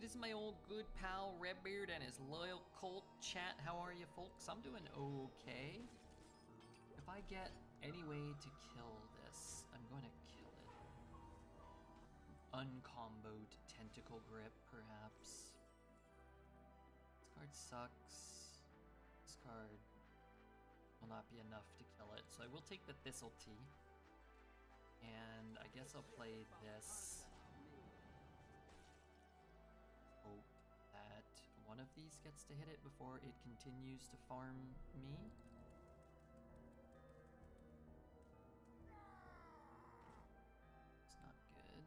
This is my old good pal Redbeard and his loyal cult chat. How are you, folks? I'm doing okay. If I get any way to kill this, I'm going to kill it. Uncomboed tentacle grip, perhaps. This card sucks. This card will not be enough to kill it, so I will take the Thistle Tea. And I guess I'll play this. Hope that one of these gets to hit it before it continues to farm me. It's not good.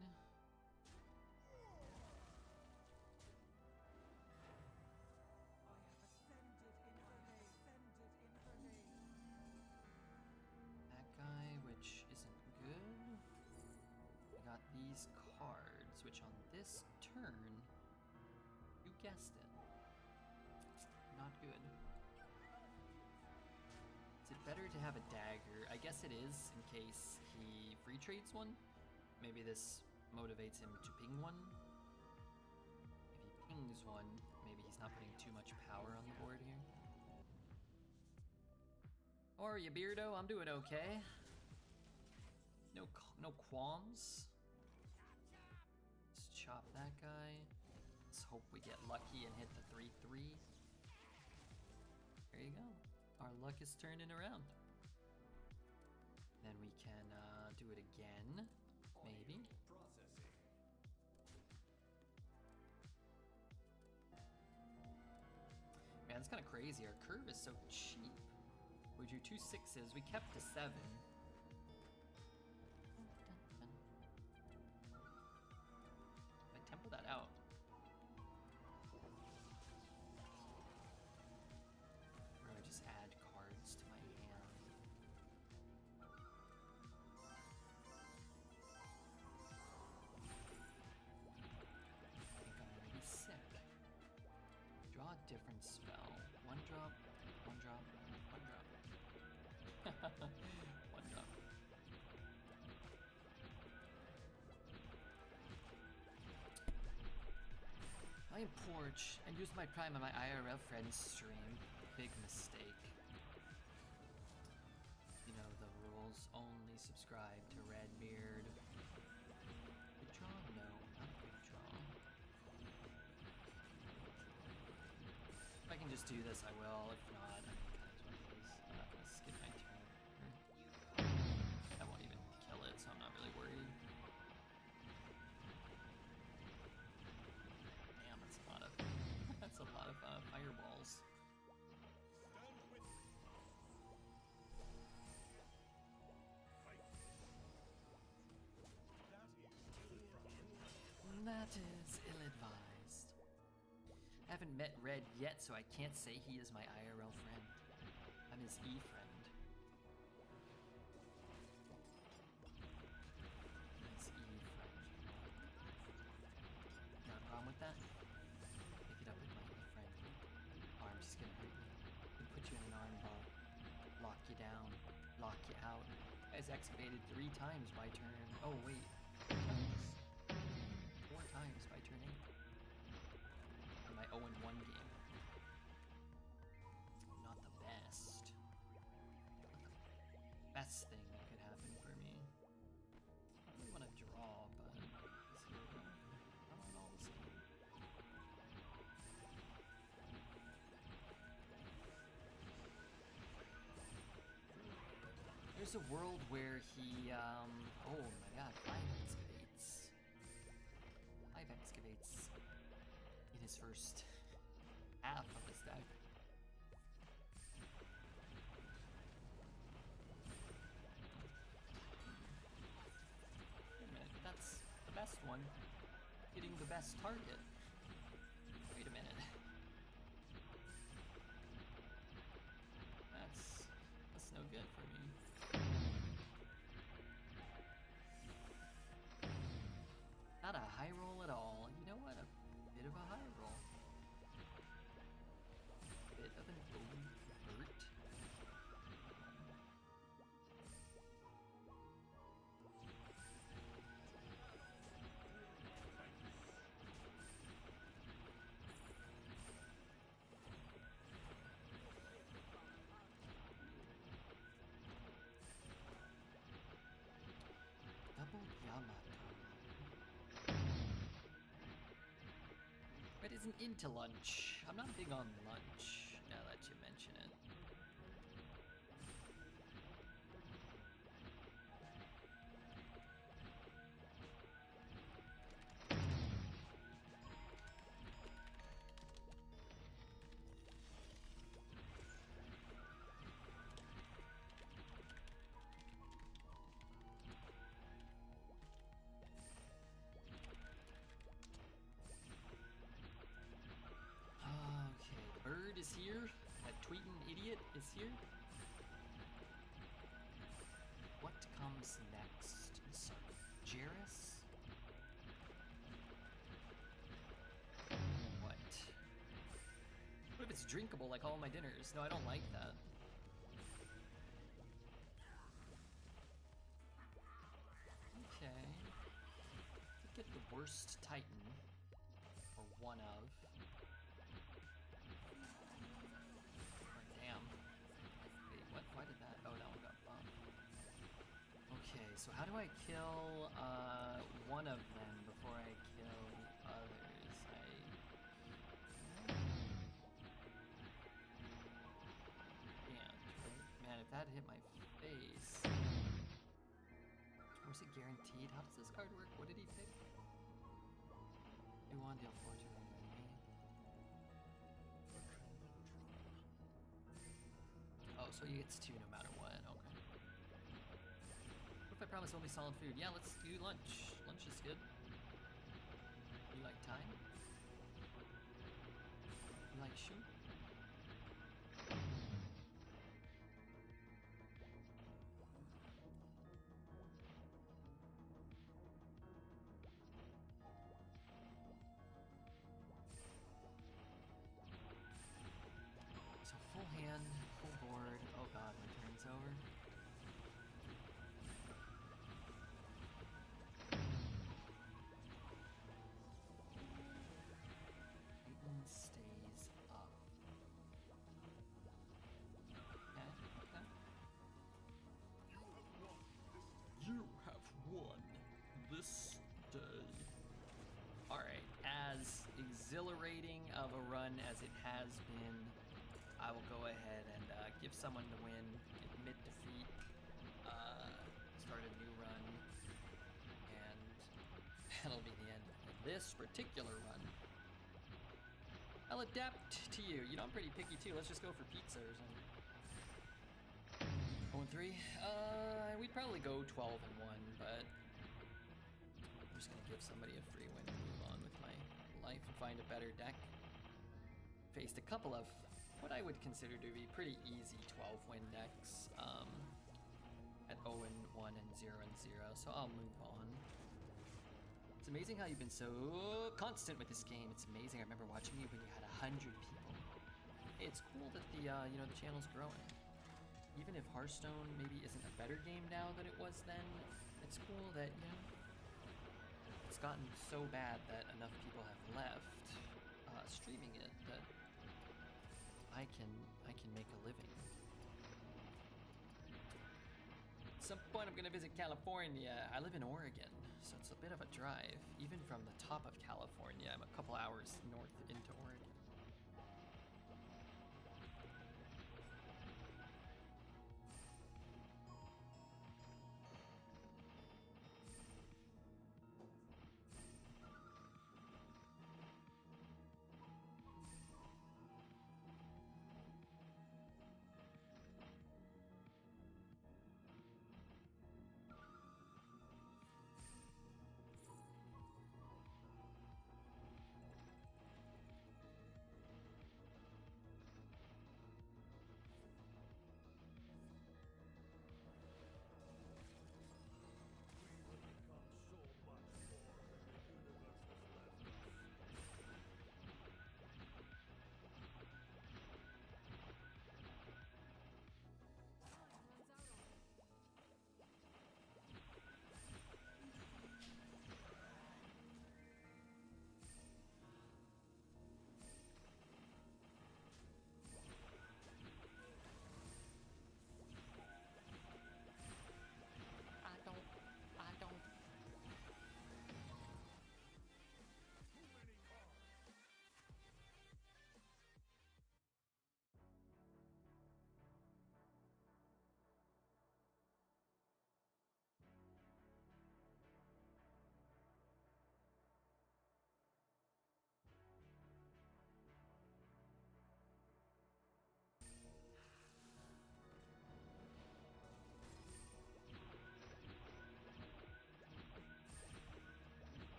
That guy, which isn't good. I got these cards, which on this turn, you guessed it, not good. Is it better to have a dagger? I guess it is, in case he free trades one. Maybe this motivates him to ping one. If he pings one, maybe he's not putting too much power on the board here. How are you, Beardo? I'm doing okay. No qualms. Let's chop that guy. Let's hope we get lucky and hit the 3/3. There you go. Our luck is turning around. Then we can do it again, maybe. Man, it's kind of crazy. Our curve is so cheap. We drew 2 6s. We kept a 7. I tempo that out. Or do I just add cards to my hand? I think I'm gonna be sick. Draw a different spell. One drop, one drop, one drop. One drop. I am Porch and used my Prime on my IRL friend's stream. Big mistake. You know the rules. Only subscribe to Redbeard. Good draw? No, not a good draw. If I can just do this, I will. If not, I mean, kind of what it is. I'm not gonna skip my turn. I won't even kill it, so I'm not really worried. Damn, that's a lot of that's a lot of fireballs. That is ill-advised. I haven't met Red yet, so I can't say he is my IRL friend. I'm his E-friend. His E-friend. Got a problem with that? Pick it up with my E-friend. Arm's gonna hurt you. Can put you in an arm bar. Lock you down. Lock you out. Guys excavated 3 times by turn. Oh wait. 4 times by turn 8. In my 0-1 game. Not the best. Best thing that could happen for me. I don't really want to draw, but let's see. I don't know this game. There's a world where he, oh my god, 5 excavates. 5 excavates in his first half of his deck. Wait a minute, that's the best one. Hitting the best target. Wait a minute. That's no good for me. Not a high roll at all. You know what? A bit of a high roll. Bit of an overt. isn't into lunch. I'm not big on lunch, now that you mention it. Okay, the bird is here. That tweeting idiot is here. What comes next, Sir Jairus? What? What if it's drinkable like all my dinners? No, I don't like that. Okay. Get the worst Titan, or one of. Oh, damn. Wait, what? Why did that? Oh, that one got bumped. Okay, so how do I kill one of them before I kill the others? Can't, right? Man, if that hit my face. Was it guaranteed? How does this card work? What did he pick? Do one, deal 4 to an enemy. Oh, so he gets 2 no matter what. Okay. What if I promise only solid food? Yeah, let's do lunch. Lunch is good. You like time? You like shoe? So full hand, full board. Oh god, my turn's over. Titan stays up. Okay, okay. You have won this day. Alright, as exhilarating of a run as it has been, I will go ahead and give someone the win, admit defeat, start a new run, and that'll be the end of this particular run. I'll adapt to you. You know, I'm pretty picky too. Let's just go for pizza or something. 0-3? We'd probably go 12-1, but I'm just gonna give somebody a free win and move on with my life and find a better deck. Faced a couple of what I would consider to be pretty easy 12-win decks at 0-1 and 0-0, so I'll move on. It's amazing how you've been so constant with this game. It's amazing. I remember watching you when you had 100 people. It's cool that the the channel's growing. Even if Hearthstone maybe isn't a better game now than it was then, it's cool that it's gotten so bad that enough people have left streaming it that I can make a living. At some point I'm gonna visit California. I live in Oregon, so it's a bit of a drive. Even from the top of California, I'm a couple hours north into Oregon.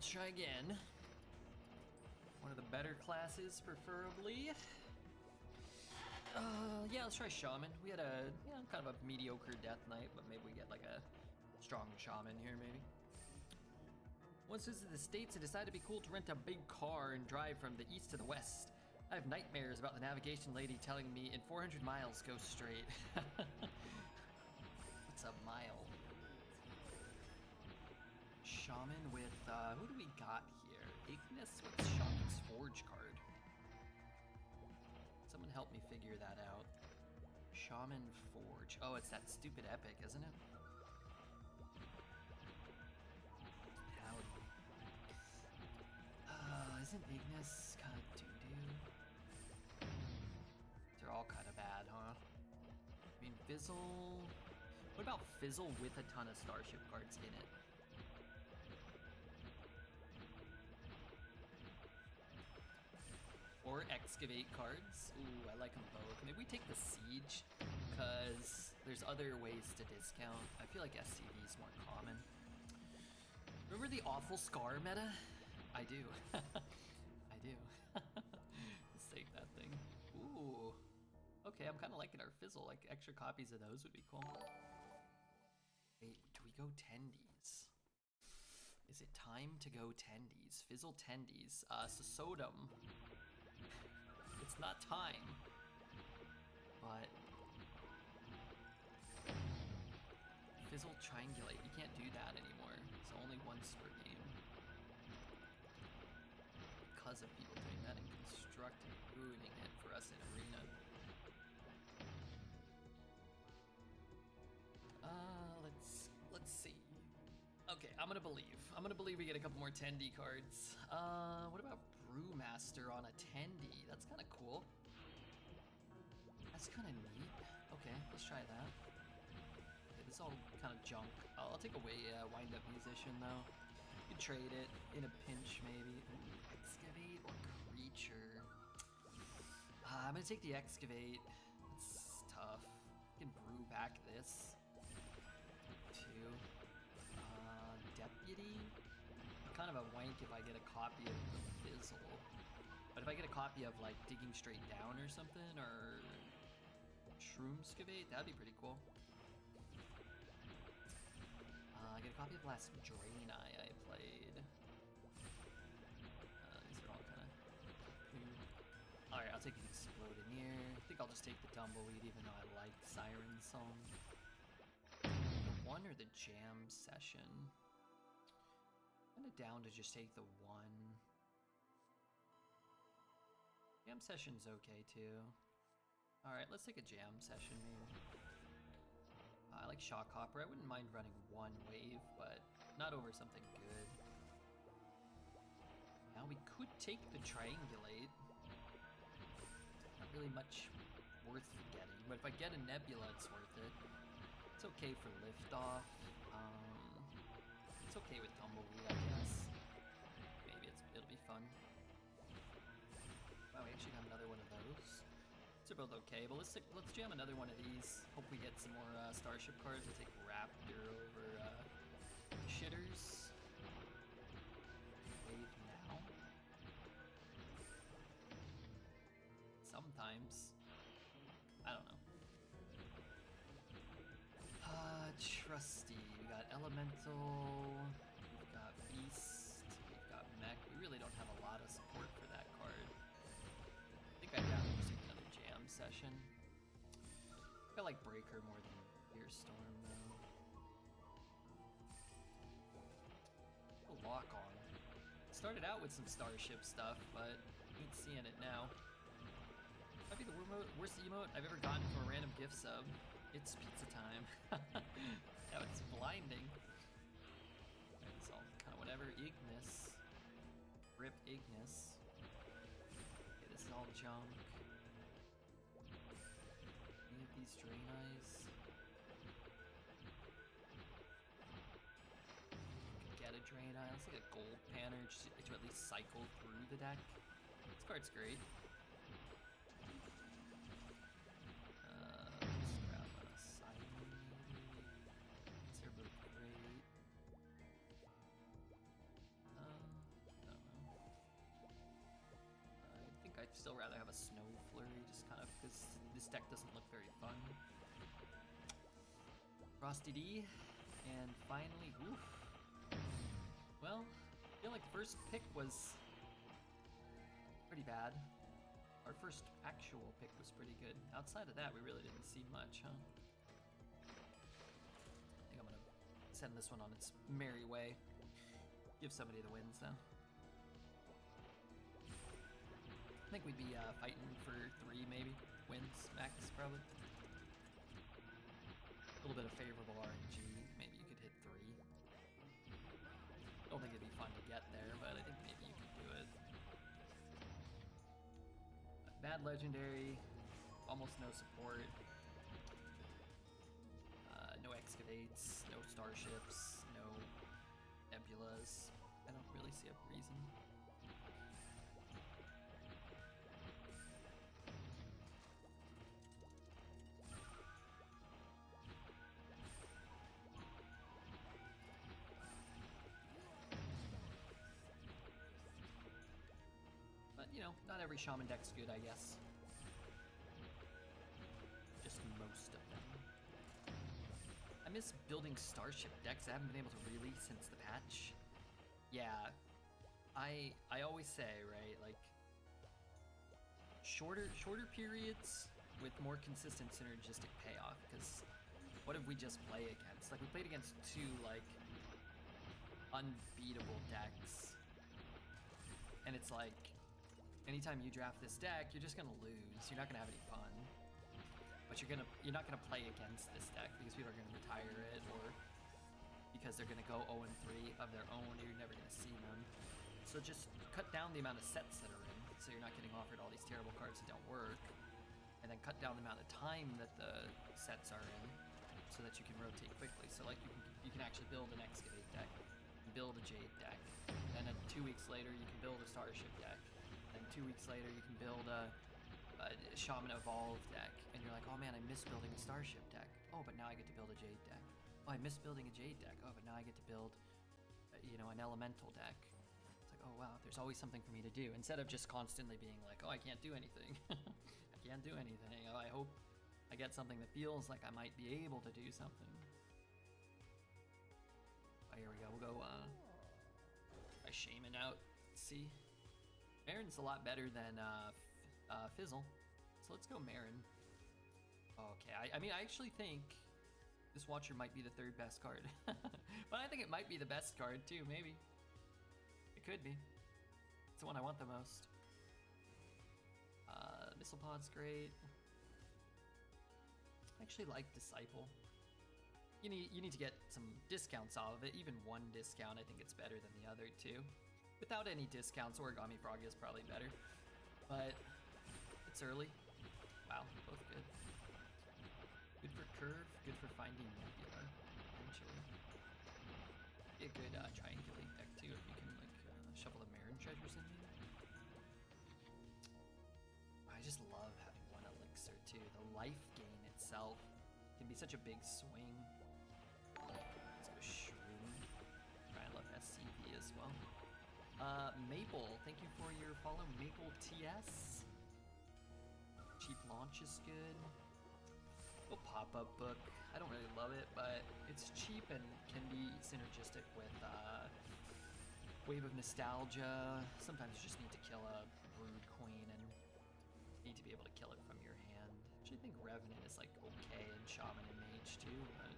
let's try again. One of the better classes, preferably. Yeah, let's try Shaman. We had a, kind of a mediocre Death Knight, but maybe we get like a strong Shaman here, maybe. Once visited the States, I decided it'd be cool to rent a big car and drive from the east to the west. I have nightmares about the navigation lady telling me in 400 miles, go straight. What's a mile? Shaman with, who do we got here? Ignis with Shaman's Forge card. Someone help me figure that out. Shaman Forge. Oh, it's that stupid epic, isn't it? Howdy. Isn't Ignis kind of doo-doo? They're all kind of bad, huh? I mean, Fizzle... What about Fizzle with a ton of Starship cards in it? Or Excavate cards. Ooh, I like them both. Maybe we take the Siege, because there's other ways to discount. I feel like SCV is more common. Remember the awful Scar meta? I do. I do. Let's take that thing. Ooh. Okay, I'm kind of liking our Fizzle. Like, extra copies of those would be cool. Wait, do we go Tendies? Is it time to go Tendies? Fizzle Tendies. Sodom. It's not time. But... Fizzle Triangulate. You can't do that anymore. It's only once per game. Because of people doing that in Construct and ruining it for us in Arena. Let's see. Okay, I'm gonna believe. I'm gonna believe we get a couple more Tendy cards. What about Brewmaster on a Tendy? That's kind of cool. That's kind of neat. Okay, let's try that. Okay, this is all kind of junk. I'll take away Wind-Up Musician though. You could trade it in a pinch maybe. Ooh, Excavate or Creature. I'm gonna take the Excavate. It's tough. You can brew back this. Deputy? I'm kind of a wank if I get a copy of the Fizzle. But if I get a copy of like Digging Straight Down or something, or Shroomscavate, that'd be pretty cool. I get a copy of last Drain I played. These are all kind of poo. Alright, I'll take the Explodineer. I think I'll just take the Tumbleweed even though I like Siren Song. The one or the Jam Session? Kind of down to just take the one. Jam Session's okay too. Alright, let's take a Jam Session maybe. I like Shock Hopper. I wouldn't mind running one wave, but not over something good. Now we could take the Triangulate. Not really much worth getting, but if I get a Nebula, it's worth it. It's okay for Liftoff. It's okay with Tumbleweed, I guess. Maybe it'll be fun. Wow, we actually got another one of those. These are both okay, but let's jam another one of these. Hope we get some more Starship cards. We'll take Raptor over Shitters. Wave now. Sometimes. I don't know. Trusty. We got Elemental. We've got Beast. We've got Mech. We really don't have a lot of support for that card. I think I'd rather just take another Jam Session. I like Breaker more than Earstorm though. A Lock On. Started out with some Starship stuff, but ain't seeing it now. Might be the worst emote I've ever gotten from a random gift sub. It's pizza time. That was blinding. It's all kind of whatever. Ignis. Rip Ignis. Okay, this is all junk. Any of these Drain Eyes? Get a Drain Eye. Let's take a Gold Panner just to at least cycle through the deck. This card's great. still rather have a Snow Flurry, just kind of because this deck doesn't look very fun. Frosty D, and finally, oof. Well, I feel like first pick was pretty bad. Our first actual pick was pretty good. Outside of that, we really didn't see much, huh? I think I'm gonna send this one on its merry way. Give somebody the wins though. I think we'd be fighting for 3 maybe wins max probably. A little bit of favorable RNG, maybe you could hit 3. Don't think it'd be fun to get there, but I think maybe you could do it. Bad legendary, almost no support. No excavates, no starships, no nebulas. I don't really see a reason. But, you know, not every Shaman deck's good, I guess. Just most of them. I miss building Starship decks. I haven't been able to really since the patch. Yeah, I always say, right, like, shorter periods with more consistent synergistic payoff, because what did we just play against? Like, we played against 2, like, unbeatable decks. And it's like, anytime you draft this deck, you're just gonna lose. You're not gonna have any fun. But you're not gonna play against this deck because people are gonna retire it, or because they're gonna go 0-3 of their own, or you're never gonna see them. So just cut down the amount of sets that are in, so you're not getting offered all these terrible cards that don't work. And then cut down the amount of time that the sets are in, so that you can rotate quickly. So like you can actually build an Excavate deck, build a Jade deck, and then 2 weeks later you can build a Starship deck. And 2 weeks later you can build a Shaman Evolve deck, and you're like, oh man, I miss building a Starship deck. Oh, but now I get to build a Jade deck. Oh, I miss building a Jade deck. Oh, but now I get to build, you know, an Elemental deck. It's like, oh wow, there's always something for me to do, instead of just constantly being like, oh, I can't do anything. I can't do anything. Oh, I hope I get something that feels like I might be able to do something. Oh, here we go. We'll go by Shaman out. Let's see. Marin's a lot better than Fizzle, so let's go Marin. Okay, I mean, I actually think this Watcher might be the 3rd best card. But I think it might be the best card too, maybe. It could be. It's the one I want the most. Missile Pod's great. I actually like Disciple. You need to get some discounts off of it. Even 1 discount, I think it's better than the other 2. Without any discounts, Origami Frog is probably better. But it's early. Wow, both good. Good for Curve, good for finding Nebula, eventually. Be a good triangulate deck too, if you can like shuffle the Marin treasures in here. I just love having 1 elixir too. The life gain itself can be such a big swing. Let's go Shroom. I love SCV as well. Maple, thank you for your follow. Maple TS. Cheap launch is good. Oh, pop-up book. I don't really love it, but it's cheap and can be synergistic with Wave of Nostalgia. Sometimes you just need to kill a Brood Queen and need to be able to kill it from your hand. I actually think Revenant is like okay in Shaman and Mage too, but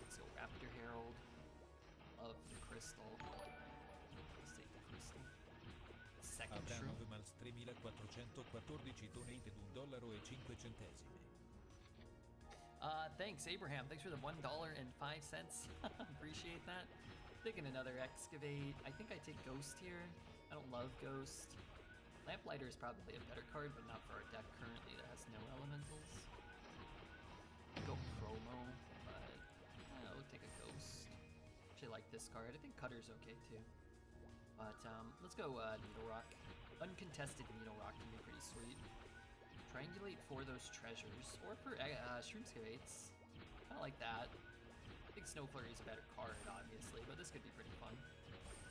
let's go Raptor Herald. Love the Crystal. Let's take the Crystal. Second Shroom. Malz 3414 donate $1.05. Thanks, Abraham. Thanks for the $1.05. Appreciate that. Taking another Excavate. I think I take Ghost here. I don't love Ghost. Lamplighter is probably a better card, but not for our deck currently that has no elementals. Go Promo, but I'll take a Ghost. Actually like this card. I think Cutter's okay too. But let's go Needle Rock. Uncontested Needle Rock can be pretty sweet. Triangulate for those treasures, or for Shroomscavates. Kinda like that. I think Snow Flurry is a better card, obviously, but this could be pretty fun.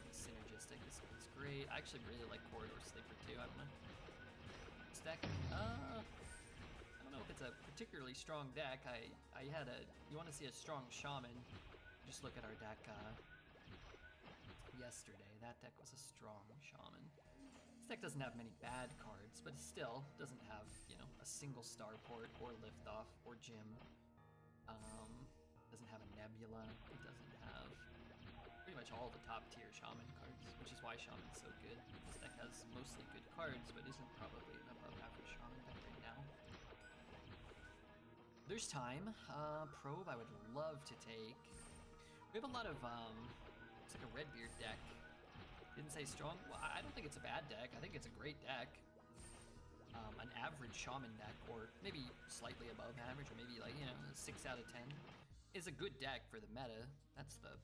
Synergistic, this one's great. I actually really like Corridor Sleeper too, I don't know. deck? I don't know if it's a particularly strong deck. You want to see a strong shaman? Just look at our deck yesterday. That deck was a strong shaman. This deck doesn't have many bad cards, but it still doesn't have, you know, a single starport or liftoff or gym. Doesn't have a nebula. It doesn't have pretty much all the top tier shaman cards, which is why shaman's so good. This deck has mostly good cards, but isn't probably an above average shaman deck right now. There's time. Probe I would love to take. We have a lot of, it's like a Redbeard deck. Didn't say strong. Well, I don't think it's a bad deck. I think it's a great deck. An average shaman deck, or maybe slightly above average, or maybe like, you know, 6 out of 10, is a good deck for the meta. That's the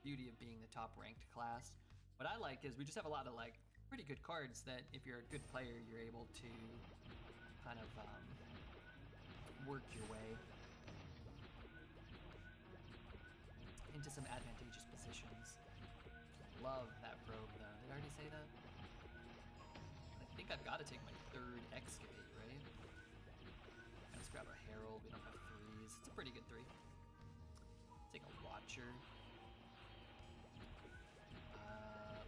beauty of being the top ranked class. What I like is we just have a lot of like pretty good cards that if you're a good player, you're able to kind of work your way into some advantageous positions. Love that probe though. Did I already say that? I think I've got to take my 3rd excavate, right? Let's grab a herald. We don't have 3s. It's a pretty good 3. Take a watcher.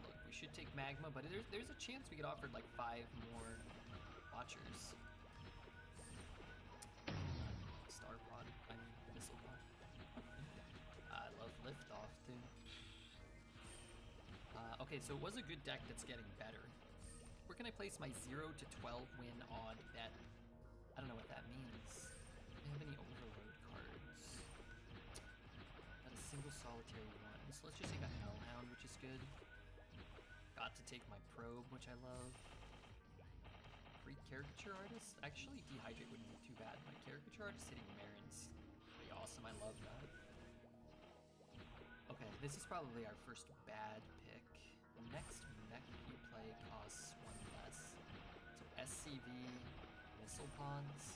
Look, we should take magma, but there's a chance we get offered like 5 more watchers. Star pod. I mean, missile pod. I love liftoff too. Okay, so it was a good deck that's getting better. Where can I place my 0 to 12 win odd bet? I don't know what that means. Do I have any overload cards? Not a single solitary one. So let's just take a Hellhound, which is good. Got to take my probe, which I love. Free caricature artist? Actually, dehydrate wouldn't be too bad. My caricature artist hitting Marin's pretty awesome. I love that. Okay, this is probably our first bad pick. Next mech you play costs 1 less. So SCV, missile pods.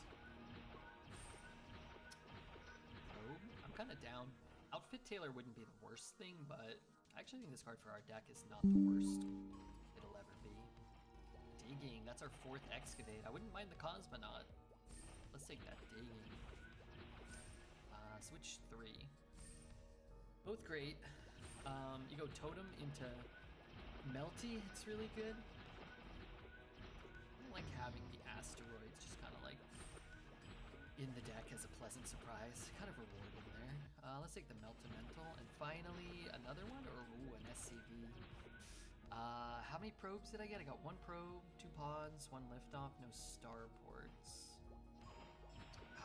Probe? I'm kind of down. Outfit Tailor wouldn't be the worst thing, but I actually think this card for our deck is not the worst it'll ever be. Digging, that's our 4th excavate. I wouldn't mind the Cosmonaut. Let's take that digging. Switch 3. Both great. You go Totem into Melty, it's really good. I like having the asteroids just kind of like in the deck as a pleasant surprise. Kind of rewarding there. Let's take the Meltamental, and finally another one, or ooh, an SCV. How many probes did I get? I got 1 probe, 2 pods, 1 liftoff, no starports.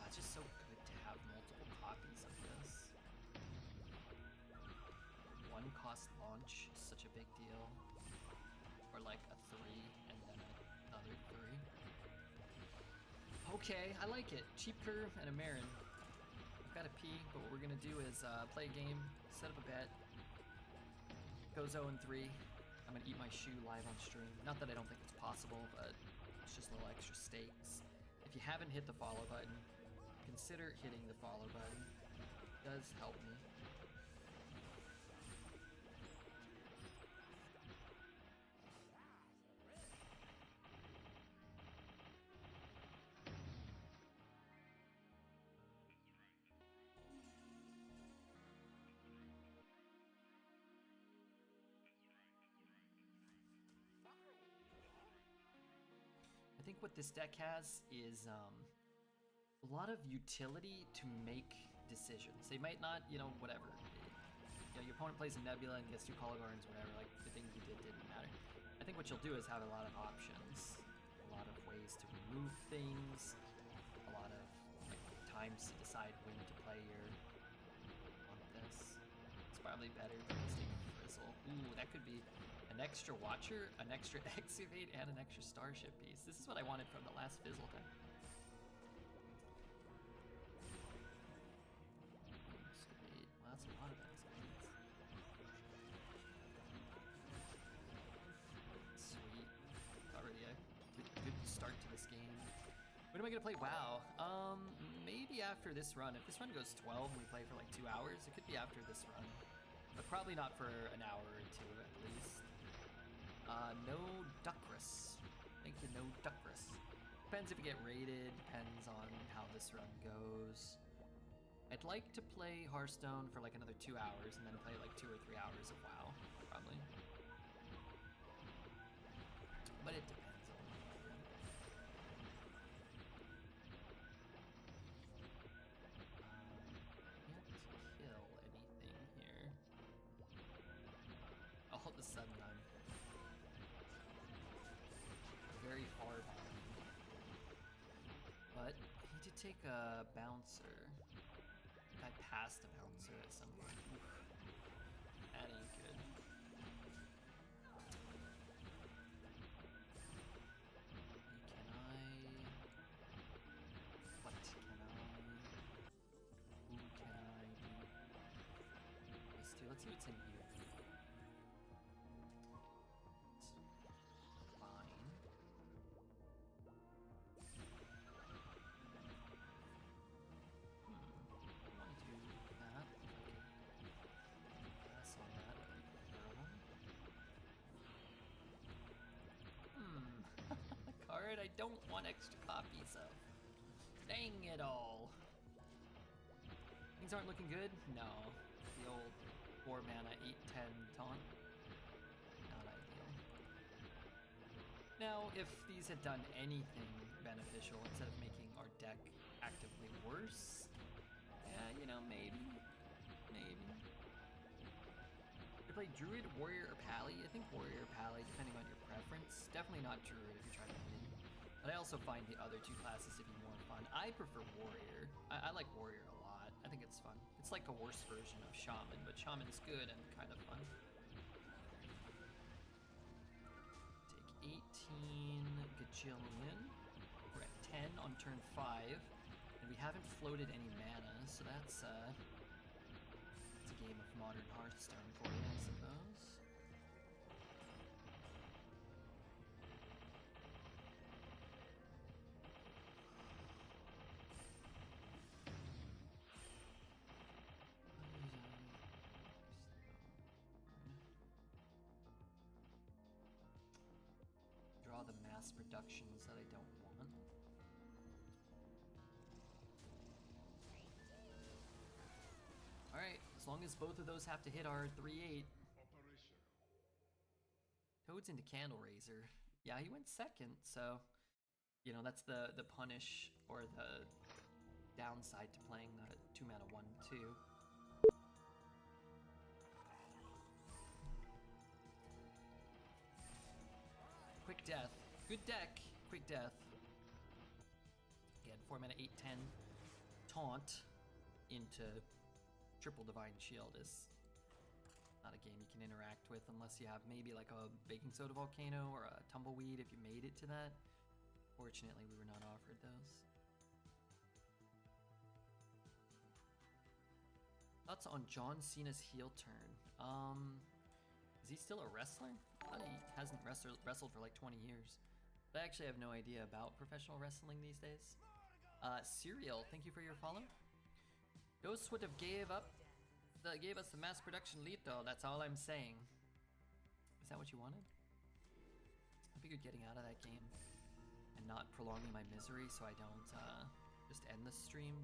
It's just so good to have multiple copies of this. 1 cost launch is such a big deal. Or like a 3 and then another 3. Okay, I like it. Cheap curve and a Marin. I've got to pee, but what we're gonna do is play a game, set up a bet, go 0-3. I'm gonna eat my shoe live on stream. Not that I don't think it's possible, but it's just a little extra stakes. If you haven't hit the follow button, consider hitting the follow button. It does help me. I think what this deck has is a lot of utility to make decisions. They might not, you know, whatever. You know, your opponent plays a Nebula and gets 2 Cologorns, whatever, like the things you did didn't matter. I think what you'll do is have a lot of options, a lot of ways to remove things, a lot of like times to decide when to play your on this. It's probably better than just taking Frizzle. Ooh, that could be an extra Watcher, an extra Excavate, and an extra Starship piece. This is what I wanted from the last Fizzle deck. Excavate. Well, that's a lot of Excavates. Sweet. It's already a good start to this game. When am I gonna play WoW? Maybe after this run. If this run goes 12 and we play for like 2 hours, it could be after this run. But probably not for an hour or 2 at least. No Duckris. Thank you, no Duckris. Depends if you get raided, depends on how this run goes. I'd like to play Hearthstone for like another 2 hours and then play like 2 or 3 hours of WoW, probably. But it depends on the game. Can't kill anything here. All of a sudden I'm very far behind. But he did take a bouncer. I passed a bouncer at some point. Oof. That ain't good. Can I... What can I... Who can I do? Let's see what's in here. Fine. I want to do that. Pass on that. A card I don't want extra copies of. Dang it all. Things aren't looking good? No. The old 4 mana 8/10 taunt. Not ideal. Now, if these had done anything beneficial instead of making our deck actively worse, yeah, you know, maybe. You play Druid, Warrior, or Pally? I think Warrior or Pally, depending on your preference. Definitely not Druid if you're trying to win. But I also find the other 2 classes to be more fun. I prefer Warrior. I like Warrior a lot. I think it's fun. It's like a worse version of Shaman, but Shaman's good and kind of fun. Take 18 gajillion. We're at 10 on turn 5, and we haven't floated any mana, so that's a game of modern Hearthstone for you, I suppose. Draw the mass productions that I don't want. Alright, as long as both of those have to hit our 3/8. Toad's into Candle Raiser. Yeah, he went second, so you know that's the punish or the downside to playing the 2 mana 1/2. Quick Death. Good deck. Quick Death. Again, 4 mana 8/10 taunt into triple Divine Shield is not a game you can interact with unless you have maybe like a Baking Soda Volcano or a Tumbleweed if you made it to that. Fortunately, we were not offered those. Thoughts on John Cena's heel turn? Is he still a wrestler? I thought he hasn't wrestled for like 20 years. But I actually have no idea about professional wrestling these days. Serial, thank you for your follow. Ghosts would have gave us the mass production lead though, that's all I'm saying. Is that what you wanted? I figured getting out of that game and not prolonging my misery so I don't just end the stream